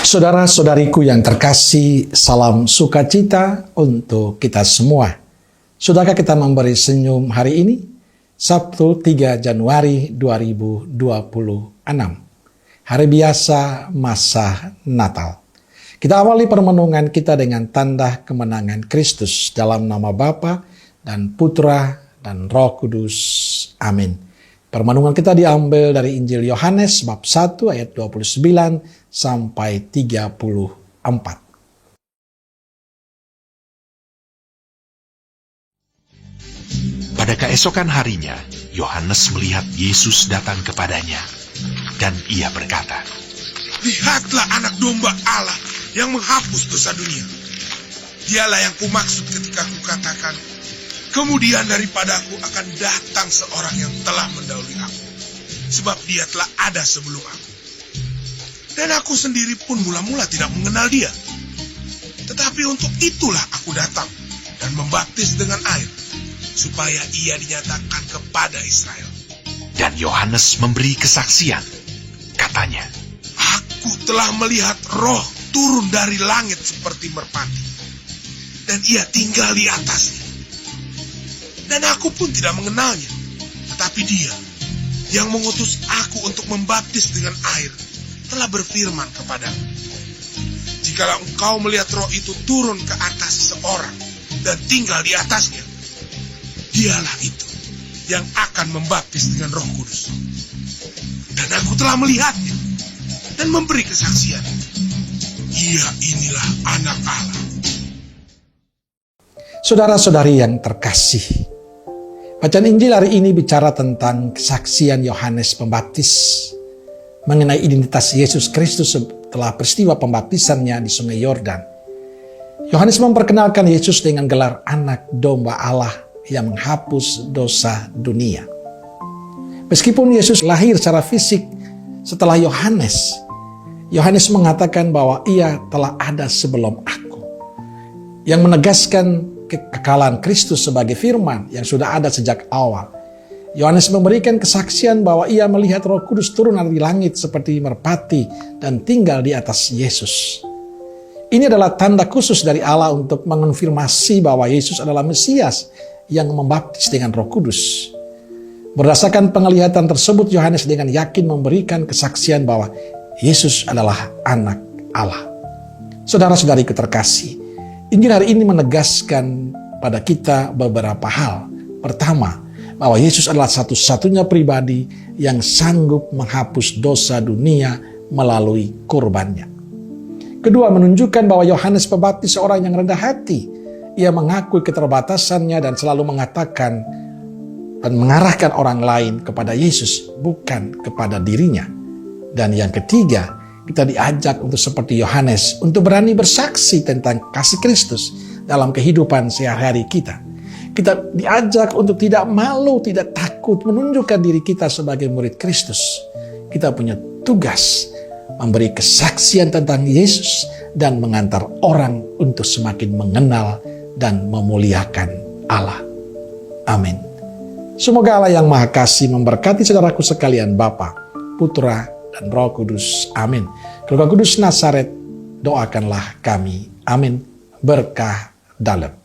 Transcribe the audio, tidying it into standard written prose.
Saudara-saudariku yang terkasih, salam sukacita untuk kita semua. Sudahkah kita memberi senyum hari ini? Sabtu 3 Januari 2026. Hari biasa masa Natal. Kita awali permenungan kita dengan tanda kemenangan Kristus dalam nama Bapa dan Putra dan Roh Kudus. Amin. Permenungan kita diambil dari Injil Yohanes bab 1 ayat 29 sampai 34. Pada keesokan harinya, Yohanes melihat Yesus datang kepadanya, dan ia berkata, "Lihatlah anak domba Allah yang menghapus dosa dunia. Dialah yang kumaksud ketika kukatakan, kemudian daripadaku akan datang seorang yang telah mendahului aku, sebab dia telah ada sebelum aku. Dan aku sendiri pun mula-mula tidak mengenal dia. Tetapi untuk itulah aku datang dan membaptis dengan air, supaya ia dinyatakan kepada Israel." Dan Yohanes memberi kesaksian. Katanya, "Aku telah melihat Roh turun dari langit seperti merpati, dan ia tinggal di atasnya. Dan aku pun tidak mengenalnya, tetapi dia yang mengutus aku untuk membaptis dengan air telah berfirman kepadaku, jikalau engkau melihat Roh itu turun ke atas seseorang dan tinggal di atasnya, dialah itu yang akan membaptis dengan Roh Kudus. Dan aku telah melihatnya dan memberi kesaksian. Ia inilah anak Allah." Saudara-saudari yang terkasih, bacaan Injil hari ini bicara tentang kesaksian Yohanes Pembaptis mengenai identitas Yesus Kristus setelah peristiwa pembaptisannya di Sungai Yordan. Yohanes memperkenalkan Yesus dengan gelar anak domba Allah yang menghapus dosa dunia. Meskipun Yesus lahir secara fisik setelah Yohanes mengatakan bahwa ia telah ada sebelum aku, yang menegaskan kekekalan Kristus sebagai firman yang sudah ada sejak awal. Yohanes memberikan kesaksian bahwa ia melihat Roh Kudus turun dari langit seperti merpati dan tinggal di atas Yesus. Ini adalah tanda khusus dari Allah untuk mengonfirmasi bahwa Yesus adalah Mesias yang membaptis dengan Roh Kudus. Berdasarkan penglihatan tersebut, Yohanes dengan yakin memberikan kesaksian bahwa Yesus adalah anak Allah. Saudara-saudariku terkasih, Injil hari ini menegaskan pada kita beberapa hal. Pertama, bahwa Yesus adalah satu-satunya pribadi yang sanggup menghapus dosa dunia melalui kurbannya. Kedua, menunjukkan bahwa Yohanes Pembaptis seorang yang rendah hati. Ia mengakui keterbatasannya dan selalu mengatakan dan mengarahkan orang lain kepada Yesus, bukan kepada dirinya. Dan yang ketiga, kita diajak untuk seperti Yohanes, untuk berani bersaksi tentang kasih Kristus dalam kehidupan sehari-hari kita. Kita diajak untuk tidak malu, tidak takut menunjukkan diri kita sebagai murid Kristus. Kita punya tugas memberi kesaksian tentang Yesus dan mengantar orang untuk semakin mengenal dan memuliakan Allah. Amin. Semoga Allah yang Maha Kasih memberkati saudaraku sekalian, Bapa, Putra, dan Roh Kudus. Amin. Keluarga Kudus Nazaret, doakanlah kami. Amin. Berkah dalam.